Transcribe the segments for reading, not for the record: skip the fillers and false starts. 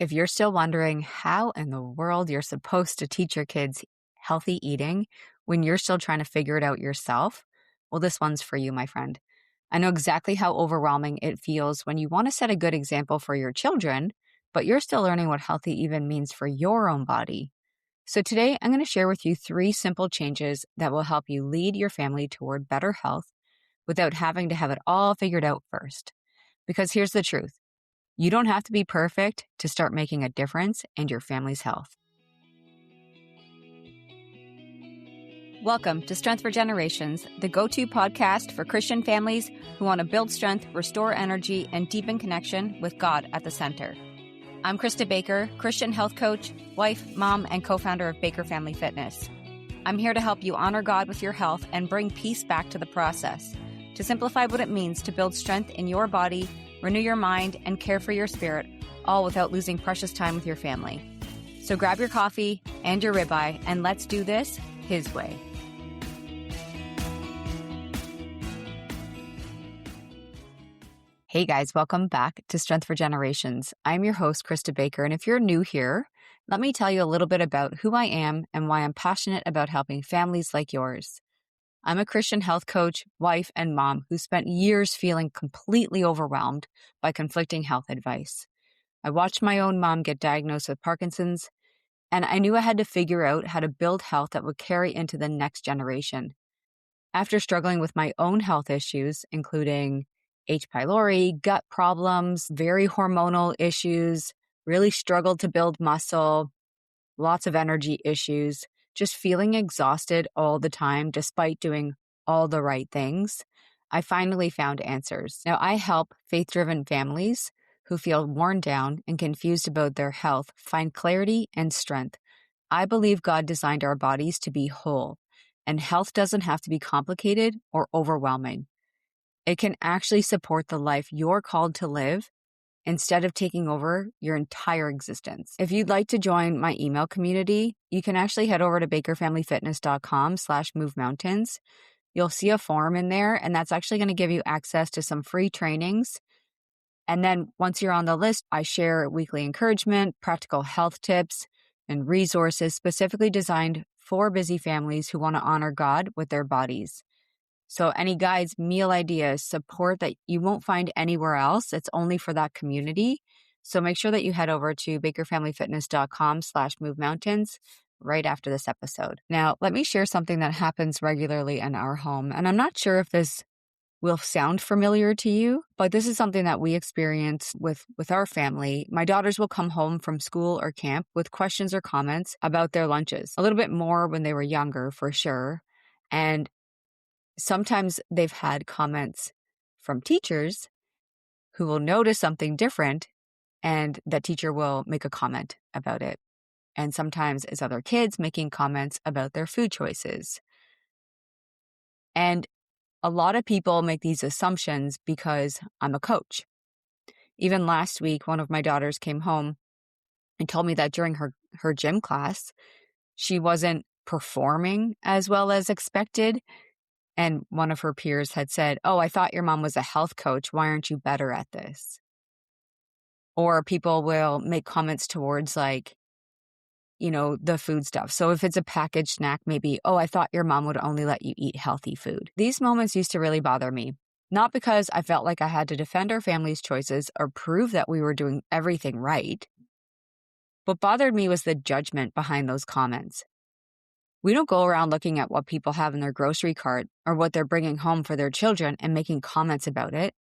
If you're still wondering how in the world you're supposed to teach your kids healthy eating when you're still trying to figure it out yourself, well, this one's for you, my friend. I know exactly how overwhelming it feels when you want to set a good example for your children, but you're still learning what healthy even means for your own body. So today, I'm going to share with you 3 simple changes that will help you lead your family toward better health without having to have it all figured out first. Because here's the truth. You don't have to be perfect to start making a difference in your family's health. Welcome to Strength for Generations, the go-to podcast for Christian families who want to build strength, restore energy, and deepen connection with God at the center. I'm Krista Baker, Christian health coach, wife, mom, and co-founder of Baker Family Fitness. I'm here to help you honor God with your health and bring peace back to the process, to simplify what it means to build strength in your body, renew your mind, and care for your spirit, all without losing precious time with your family. So grab your coffee and your ribeye, and let's do this His way. Hey guys, welcome back to Strength for Generations. I'm your host, Krista Baker, and if you're new here, let me tell you a little bit about who I am and why I'm passionate about helping families like yours. I'm a Christian health coach, wife, and mom who spent years feeling completely overwhelmed by conflicting health advice. I watched my own mom get diagnosed with Parkinson's, and I knew I had to figure out how to build health that would carry into the next generation. After struggling with my own health issues, including H. pylori, gut problems, very hormonal issues, really struggled to build muscle, lots of energy issues, just feeling exhausted all the time despite doing all the right things, I finally found answers. Now, I help faith-driven families who feel worn down and confused about their health find clarity and strength. I believe God designed our bodies to be whole, and health doesn't have to be complicated or overwhelming. It can actually support the life you're called to live instead of taking over your entire existence. If you'd like to join my email community, you can actually head over to bakerfamilyfitness.com/movemountains. You'll see a form in there, and that's actually going to give you access to some free trainings. And then once you're on the list, I share weekly encouragement, practical health tips, and resources specifically designed for busy families who want to honor God with their bodies. So any guides, meal ideas, support that you won't find anywhere else, it's only for that community. So make sure that you head over to bakerfamilyfitness.com/movemountains right after this episode. Now, let me share something that happens regularly in our home. And I'm not sure if this will sound familiar to you, but this is something that we experience with our family. My daughters will come home from school or camp with questions or comments about their lunches. A little bit more when they were younger, for sure. And sometimes they've had comments from teachers who will notice something different, and that teacher will make a comment about it. And sometimes it's other kids making comments about their food choices. And a lot of people make these assumptions because I'm a coach. Even last week, one of my daughters came home and told me that during her gym class, she wasn't performing as well as expected. And one of her peers had said, "Oh, I thought your mom was a health coach. Why aren't you better at this?" Or people will make comments towards the food stuff. So if it's a packaged snack, maybe, "Oh, I thought your mom would only let you eat healthy food." These moments used to really bother me, not because I felt like I had to defend our family's choices or prove that we were doing everything right. What bothered me was the judgment behind those comments. We don't go around looking at what people have in their grocery cart or what they're bringing home for their children and making comments about it.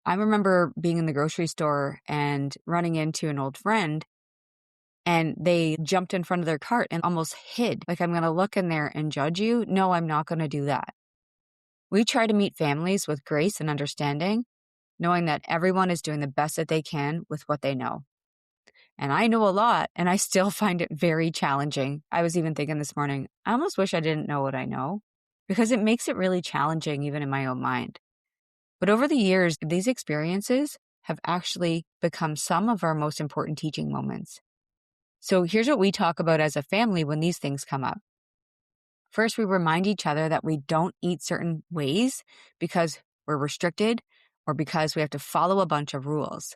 I remember being in the grocery store and running into an old friend, and they jumped in front of their cart and almost hid. Like, "I'm going to look in there and judge you." No, I'm not going to do that. We try to meet families with grace and understanding, knowing that everyone is doing the best that they can with what they know. And I know a lot, and I still find it very challenging. I was even thinking this morning, I almost wish I didn't know what I know, because it makes it really challenging even in my own mind. But over the years, these experiences have actually become some of our most important teaching moments. So here's what we talk about as a family when these things come up. First, we remind each other that we don't eat certain ways because we're restricted or because we have to follow a bunch of rules.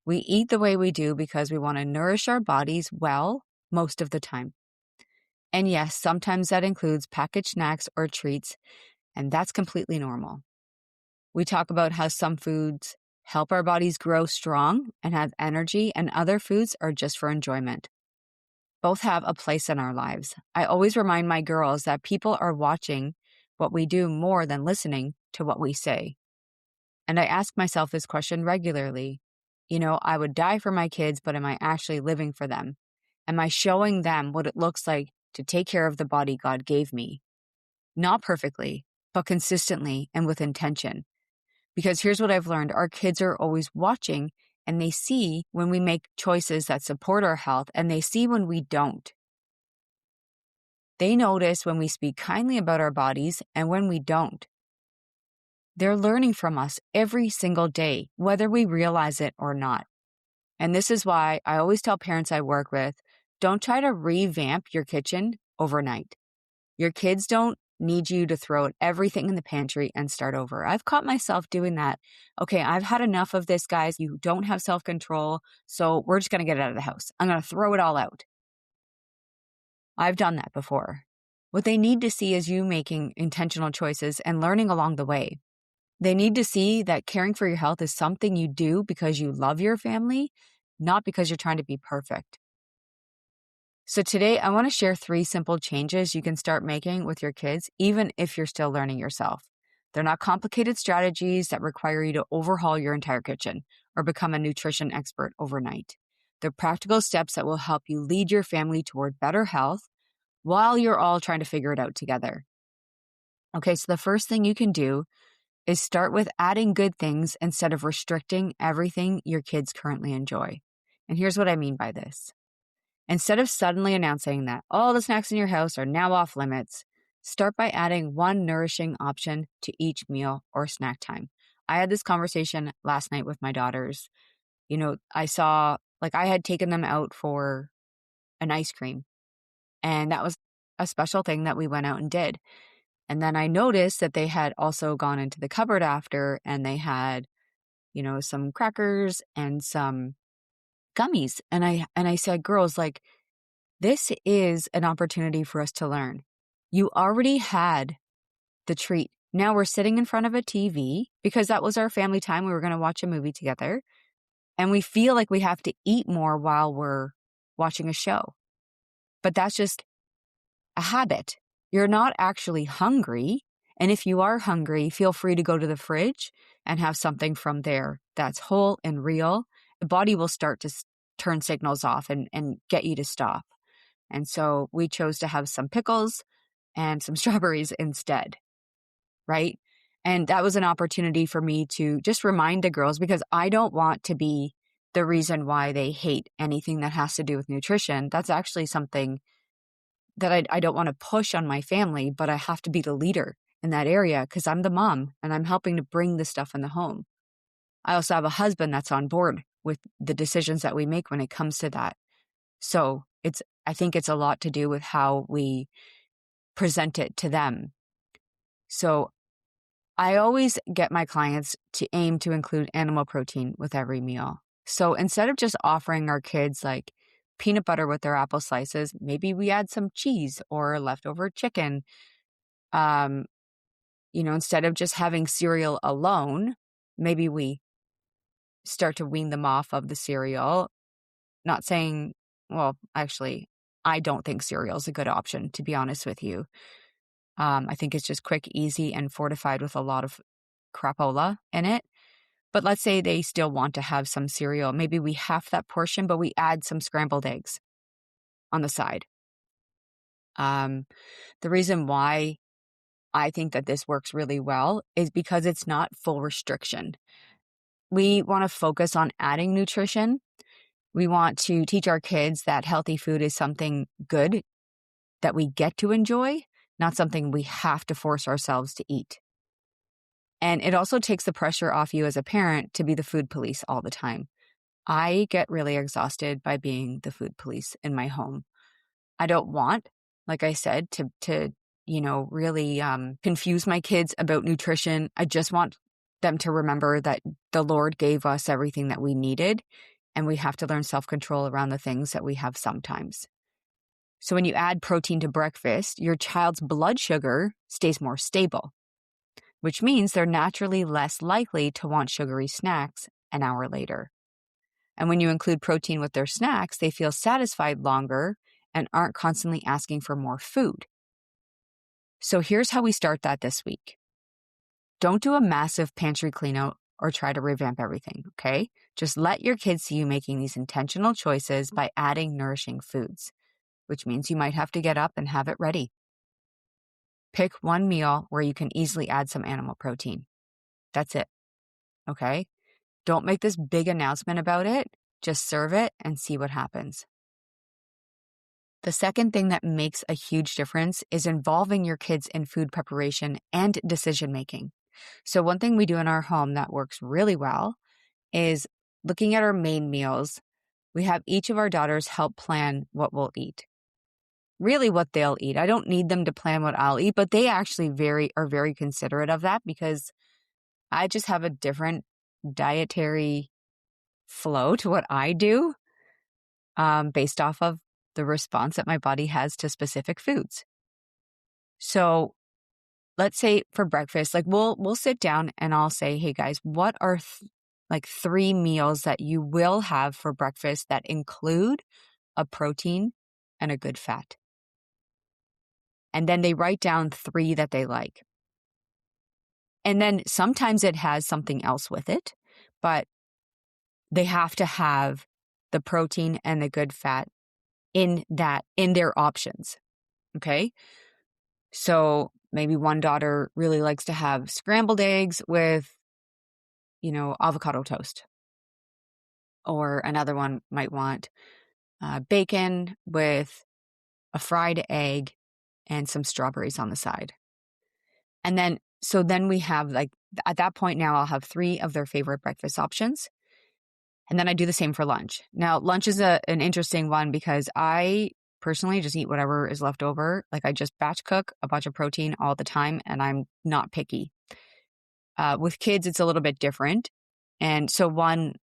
We eat the way we do because we want to nourish our bodies well most of the time. And yes, sometimes that includes packaged snacks or treats, and that's completely normal. We talk about how some foods help our bodies grow strong and have energy, and other foods are just for enjoyment. Both have a place in our lives. I always remind my girls that people are watching what we do more than listening to what we say. And I ask myself this question regularly. I would die for my kids, but am I actually living for them? Am I showing them what it looks like to take care of the body God gave me? Not perfectly, but consistently and with intention. Because here's what I've learned. Our kids are always watching, and they see when we make choices that support our health, and they see when we don't. They notice when we speak kindly about our bodies and when we don't. They're learning from us every single day, whether we realize it or not. And this is why I always tell parents I work with, don't try to revamp your kitchen overnight. Your kids don't need you to throw out everything in the pantry and start over. I've caught myself doing that. Okay, I've had enough of this, guys. You don't have self-control, so we're just going to get it out of the house. I'm going to throw it all out. I've done that before. What they need to see is you making intentional choices and learning along the way. They need to see that caring for your health is something you do because you love your family, not because you're trying to be perfect. So today, I want to share 3 simple changes you can start making with your kids, even if you're still learning yourself. They're not complicated strategies that require you to overhaul your entire kitchen or become a nutrition expert overnight. They're practical steps that will help you lead your family toward better health while you're all trying to figure it out together. Okay, so the first thing you can do is start with adding good things instead of restricting everything your kids currently enjoy. And here's what I mean by this. Instead of suddenly announcing that all the snacks in your house are now off limits, start by adding one nourishing option to each meal or snack time. I had this conversation last night with my daughters. I saw, I had taken them out for an ice cream, and that was a special thing that we went out and did. And then I noticed that they had also gone into the cupboard after, and they had, some crackers and some gummies. And I said, girls, this is an opportunity for us to learn. You already had the treat. Now we're sitting in front of a TV because that was our family time. We were going to watch a movie together. And we feel like we have to eat more while we're watching a show. But that's just a habit. You're not actually hungry. And if you are hungry, feel free to go to the fridge and have something from there that's whole and real. The body will start to turn signals off and get you to stop. And so we chose to have some pickles and some strawberries instead, right? And that was an opportunity for me to just remind the girls, because I don't want to be the reason why they hate anything that has to do with nutrition. That's actually something that I don't want to push on my family, but I have to be the leader in that area because I'm the mom and I'm helping to bring the stuff in the home. I also have a husband that's on board with the decisions that we make when it comes to that. So I think it's a lot to do with how we present it to them. So I always get my clients to aim to include animal protein with every meal. So instead of just offering our kids peanut butter with their apple slices, maybe we add some cheese or leftover chicken. Instead of just having cereal alone, maybe we start to wean them off of the cereal. Not saying, well, actually, I don't think cereal is a good option, to be honest with you. I think it's just quick, easy, and fortified with a lot of crapola in it. But let's say they still want to have some cereal. Maybe we half that portion, but we add some scrambled eggs on the side. The reason why I think that this works really well is because it's not full restriction. We want to focus on adding nutrition. We want to teach our kids that healthy food is something good that we get to enjoy, not something we have to force ourselves to eat. And it also takes the pressure off you as a parent to be the food police all the time. I get really exhausted by being the food police in my home. I don't want, like I said, to really confuse my kids about nutrition. I just want them to remember that the Lord gave us everything that we needed. and we have to learn self-control around the things that we have sometimes. So when you add protein to breakfast, your child's blood sugar stays more stable, which means they're naturally less likely to want sugary snacks an hour later. And when you include protein with their snacks, they feel satisfied longer and aren't constantly asking for more food. So here's how we start that this week. Don't do a massive pantry cleanout or try to revamp everything, okay? Just let your kids see you making these intentional choices by adding nourishing foods, which means you might have to get up and have it ready. Pick one meal where you can easily add some animal protein. That's it, okay? Don't make this big announcement about it. Just serve it and see what happens. The second thing that makes a huge difference is involving your kids in food preparation and decision-making. So one thing we do in our home that works really well is looking at our main meals. We have each of our daughters help plan what we'll eat. Really what they'll eat. I don't need them to plan what I'll eat, but they actually are very considerate of that because I just have a different dietary flow to what I do based off of the response that my body has to specific foods. So let's say for breakfast, like we'll sit down and I'll say, hey guys, what are like 3 meals that you will have for breakfast that include a protein and a good fat? And then they write down 3 that they like. And then sometimes it has something else with it, but they have to have the protein and the good fat in their options. Okay. So maybe one daughter really likes to have scrambled eggs with, avocado toast. Or another one might want bacon with a fried egg and some strawberries on the side. And then we have at that point now I'll have 3 of their favorite breakfast options. And then I do the same for lunch. Now, lunch is an interesting one because I personally just eat whatever is left over. Like I just batch cook a bunch of protein all the time and I'm not picky. With kids, it's a little bit different. And so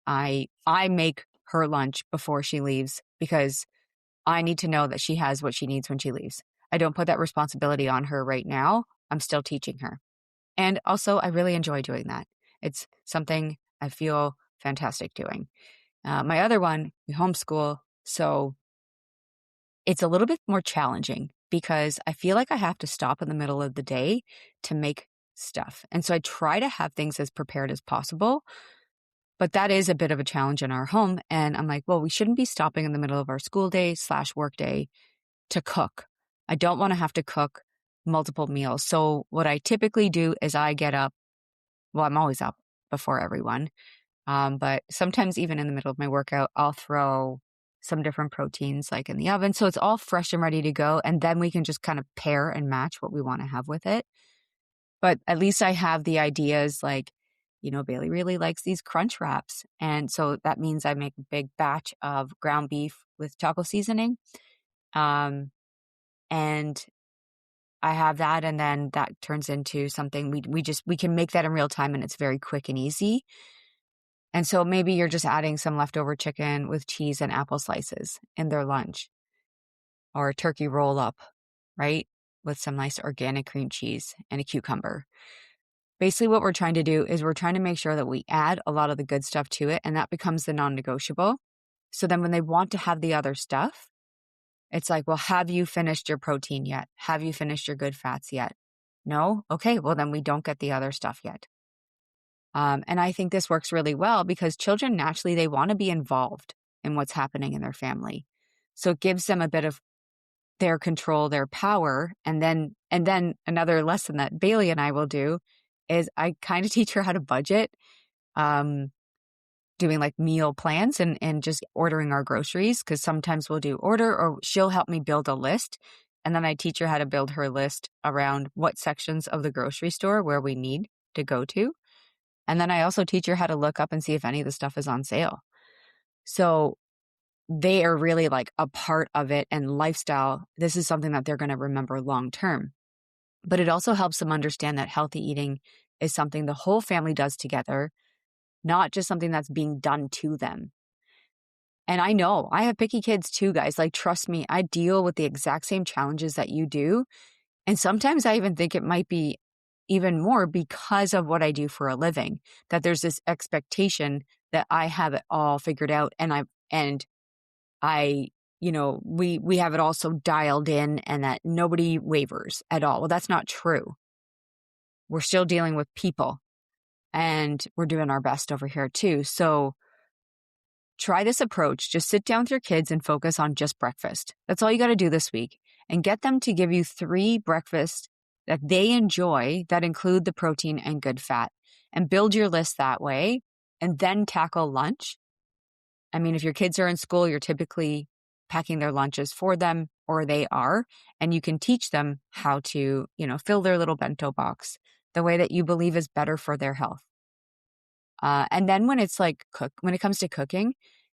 I make her lunch before she leaves because I need to know that she has what she needs when she leaves. I don't put that responsibility on her right now. I'm still teaching her. And also, I really enjoy doing that. It's something I feel fantastic doing. My other one, we homeschool, so it's a little bit more challenging because I feel like I have to stop in the middle of the day to make stuff. And so I try to have things as prepared as possible, but that is a bit of a challenge in our home. And I'm like, well, we shouldn't be stopping in the middle of our school day / work day to cook. I don't want to have to cook multiple meals. So what I typically do is I get up. Well, I'm always up before everyone. But sometimes even in the middle of my workout, I'll throw some different proteins like in the oven. So it's all fresh and ready to go. And then we can just kind of pair and match what we want to have with it. But at least I have the ideas like, Bailey really likes these crunch wraps. And so that means I make a big batch of ground beef with taco seasoning. And I have that. And then that turns into something we can make that in real time and it's very quick and easy. And so maybe you're just adding some leftover chicken with cheese and apple slices in their lunch or a turkey roll up, right? With some nice organic cream cheese and a cucumber. Basically what we're trying to do is we're trying to make sure that we add a lot of the good stuff to it and that becomes the non-negotiable. So then when they want to have the other stuff, it's like, well, have you finished your protein yet? Have you finished your good fats yet? No? Okay, well then we don't get the other stuff yet. And I think this works really well because children naturally, they want to be involved in what's happening in their family. So it gives them a bit of their control, their power. And then another lesson that Bailey and I will do is I kind of teach her how to budget, doing like meal plans and just ordering our groceries. Cause sometimes we'll do order or she'll help me build a list. And then I teach her how to build her list around what sections of the grocery store where we need to go to. And then I also teach her how to look up and see if any of the stuff is on sale. So they are really like a part of it and lifestyle. This is something that they're going to remember long term. But it also helps them understand that healthy eating is something the whole family does together, not just something that's being done to them. And I know I have picky kids too, guys. Like, trust me, I deal with the exact same challenges that you do. And sometimes I even think it might be even more because of what I do for a living, that there's this expectation that I have it all figured out and I, we have it all so dialed in and that nobody wavers at all. Well, that's not true. We're still dealing with people and we're doing our best over here too. So try this approach. Just sit down with your kids and focus on just breakfast. That's all you got to do this week. And get them to give you 3 breakfasts that they enjoy that include the protein and good fat. And build your list that way. And then tackle lunch. I mean, if your kids are in school, you're typically packing their lunches for them, or they are. And you can teach them how to, fill their little bento box the way that you believe is better for their health. And then when it comes to cooking,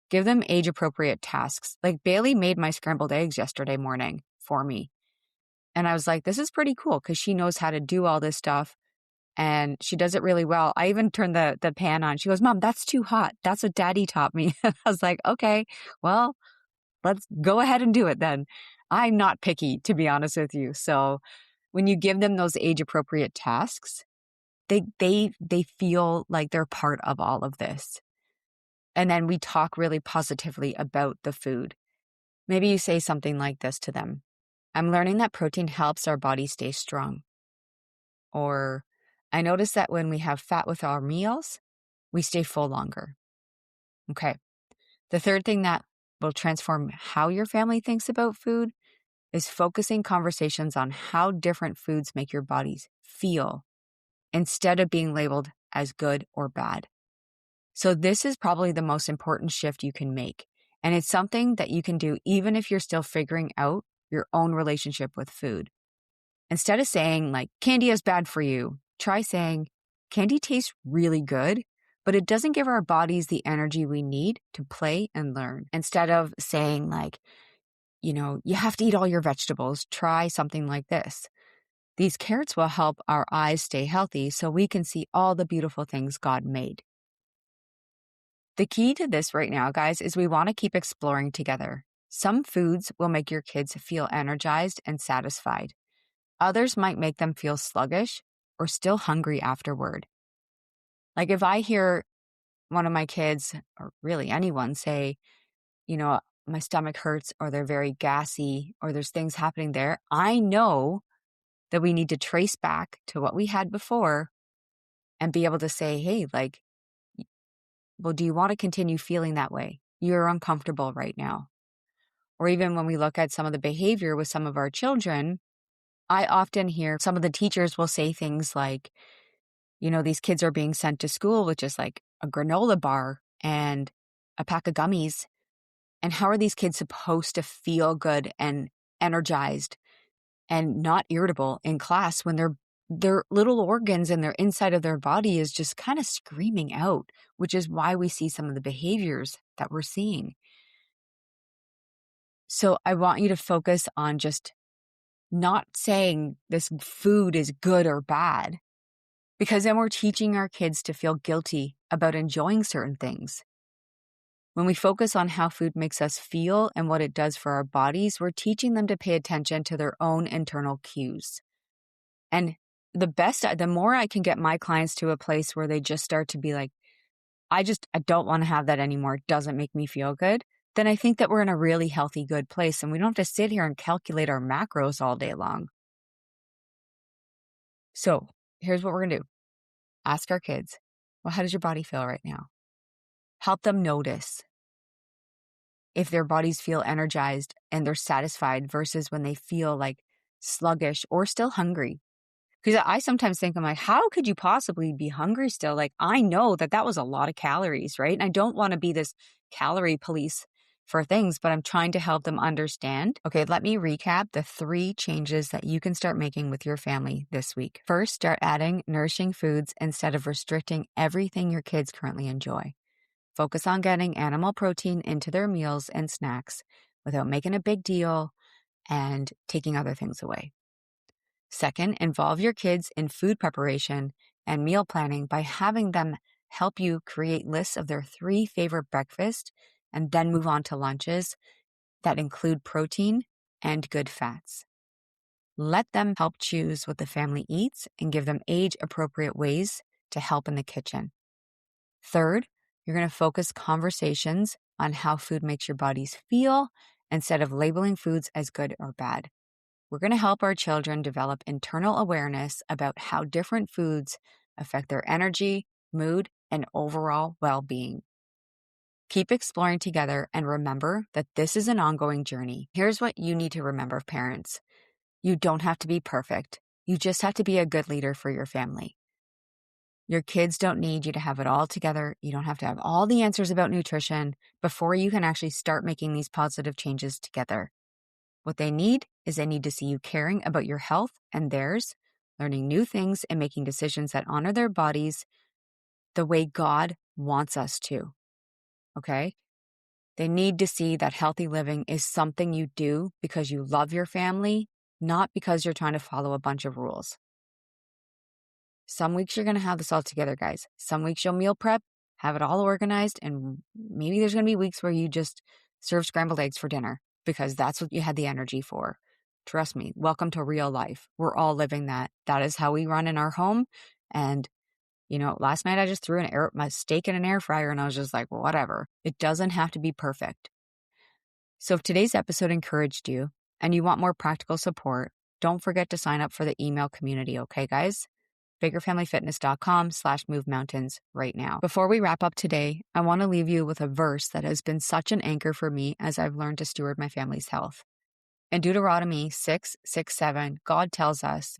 give them age appropriate tasks. Like Bailey made my scrambled eggs yesterday morning for me. And I was like, this is pretty cool because she knows how to do all this stuff and she does it really well. I even turned the pan on. She goes, Mom, that's too hot. That's what Daddy taught me. I was like, okay, well, let's go ahead and do it then. I'm not picky, to be honest with you. So when you give them those age appropriate tasks, they feel like they're part of all of this. And then we talk really positively about the food. Maybe you say something like this to them. I'm learning that protein helps our body stay strong. Or I notice that when we have fat with our meals, we stay full longer. Okay. The third thing that will transform how your family thinks about food is focusing conversations on how different foods make your bodies feel instead of being labeled as good or bad. So this is probably the most important shift you can make. And it's something that you can do even if you're still figuring out your own relationship with food. Instead of saying like, candy is bad for you, try saying, candy tastes really good, but it doesn't give our bodies the energy we need to play and learn. Instead of saying like, you have to eat all your vegetables, try something like this. These carrots will help our eyes stay healthy so we can see all the beautiful things God made. The key to this right now, guys, is we want to keep exploring together. Some foods will make your kids feel energized and satisfied. Others might make them feel sluggish or still hungry afterward. Like if I hear one of my kids, or really anyone, say, my stomach hurts or they're very gassy or there's things happening there, I know that we need to trace back to what we had before and be able to say, hey, well, do you want to continue feeling that way? You're uncomfortable right now. Or even when we look at some of the behavior with some of our children, I often hear some of the teachers will say things like, these kids are being sent to school with just like a granola bar and a pack of gummies. And how are these kids supposed to feel good and energized and not irritable in class when their little organs and their inside of their body is just kind of screaming out, which is why we see some of the behaviors that we're seeing. So I want you to focus on just not saying this food is good or bad, because then we're teaching our kids to feel guilty about enjoying certain things. When we focus on how food makes us feel and what it does for our bodies, we're teaching them to pay attention to their own internal cues. And the more I can get my clients to a place where they just start to be like, I don't want to have that anymore. It doesn't make me feel good. Then I think that we're in a really healthy, good place. And we don't have to sit here and calculate our macros all day long. So here's what we're going to do. Ask our kids, well, how does your body feel right now? Help them notice if their bodies feel energized and they're satisfied versus when they feel like sluggish or still hungry. Because I sometimes think, I'm like, how could you possibly be hungry still? Like, I know that was a lot of calories, right? And I don't want to be this calorie police for things, but I'm trying to help them understand. Okay, let me recap the 3 changes that you can start making with your family this week. First, start adding nourishing foods instead of restricting everything your kids currently enjoy. Focus on getting animal protein into their meals and snacks without making a big deal and taking other things away. Second, involve your kids in food preparation and meal planning by having them help you create lists of their 3 favorite breakfasts and then move on to lunches that include protein and good fats. Let them help choose what the family eats and give them age-appropriate ways to help in the kitchen. Third, you're going to focus conversations on how food makes your bodies feel instead of labeling foods as good or bad. We're going to help our children develop internal awareness about how different foods affect their energy, mood, and overall well-being. Keep exploring together and remember that this is an ongoing journey. Here's what you need to remember, parents. You don't have to be perfect. You just have to be a good leader for your family. Your kids don't need you to have it all together. You don't have to have all the answers about nutrition before you can actually start making these positive changes together. What they need is they need to see you caring about your health and theirs, learning new things and making decisions that honor their bodies the way God wants us to. Okay? They need to see that healthy living is something you do because you love your family, not because you're trying to follow a bunch of rules. Some weeks you're going to have this all together, guys. Some weeks you'll meal prep, have it all organized, and maybe there's going to be weeks where you just serve scrambled eggs for dinner because that's what you had the energy for. Trust me, welcome to real life. We're all living that. That is how we run in our home. And, last night I just threw my steak in an air fryer and I was just like, well, whatever. It doesn't have to be perfect. So if today's episode encouraged you and you want more practical support, don't forget to sign up for the email community, okay, guys? biggerfamilyfitness.com/movemountains right now. Before we wrap up today, I want to leave you with a verse that has been such an anchor for me as I've learned to steward my family's health. In Deuteronomy 6:6-7, God tells us,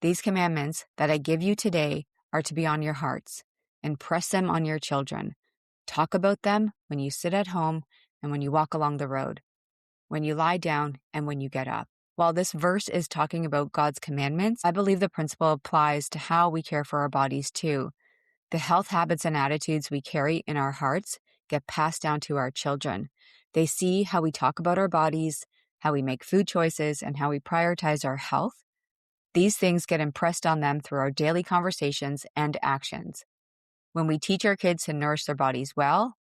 "These commandments that I give you today are to be on your hearts. Impress them on your children. Talk about them when you sit at home and when you walk along the road, when you lie down and when you get up." While this verse is talking about God's commandments, I believe the principle applies to how we care for our bodies too. The health habits and attitudes we carry in our hearts get passed down to our children. They see how we talk about our bodies, how we make food choices, and how we prioritize our health. These things get impressed on them through our daily conversations and actions. When we teach our kids to nourish their bodies well,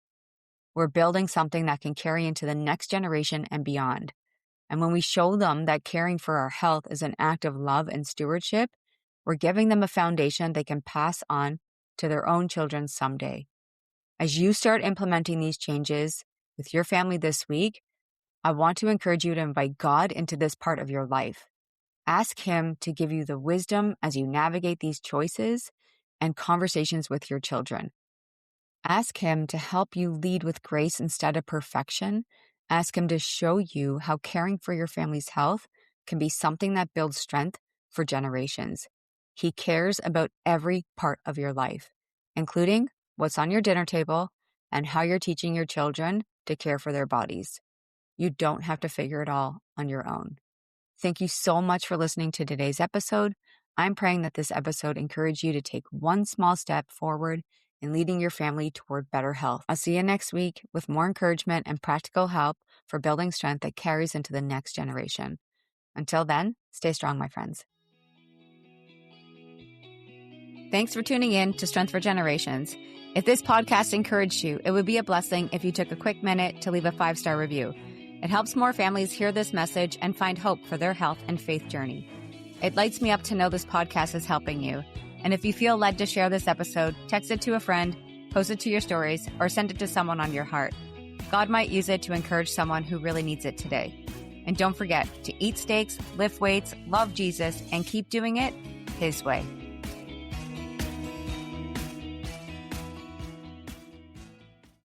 we're building something that can carry into the next generation and beyond. And when we show them that caring for our health is an act of love and stewardship, we're giving them a foundation they can pass on to their own children someday. As you start implementing these changes with your family this week, I want to encourage you to invite God into this part of your life. Ask Him to give you the wisdom as you navigate these choices and conversations with your children. Ask Him to help you lead with grace instead of perfection. Ask Him to show you how caring for your family's health can be something that builds strength for generations. He cares about every part of your life, including what's on your dinner table and how you're teaching your children to care for their bodies. You don't have to figure it all on your own. Thank you so much for listening to today's episode. I'm praying that this episode encouraged you to take one small step forward in leading your family toward better health. I'll see you next week with more encouragement and practical help for building strength that carries into the next generation. Until then, stay strong, my friends. Thanks for tuning in to Strength for Generations. If this podcast encouraged you, it would be a blessing if you took a quick minute to leave a 5-star review. It helps more families hear this message and find hope for their health and faith journey. It lights me up to know this podcast is helping you. And if you feel led to share this episode, text it to a friend, post it to your stories, or send it to someone on your heart. God might use it to encourage someone who really needs it today. And don't forget to eat steaks, lift weights, love Jesus, and keep doing it His way.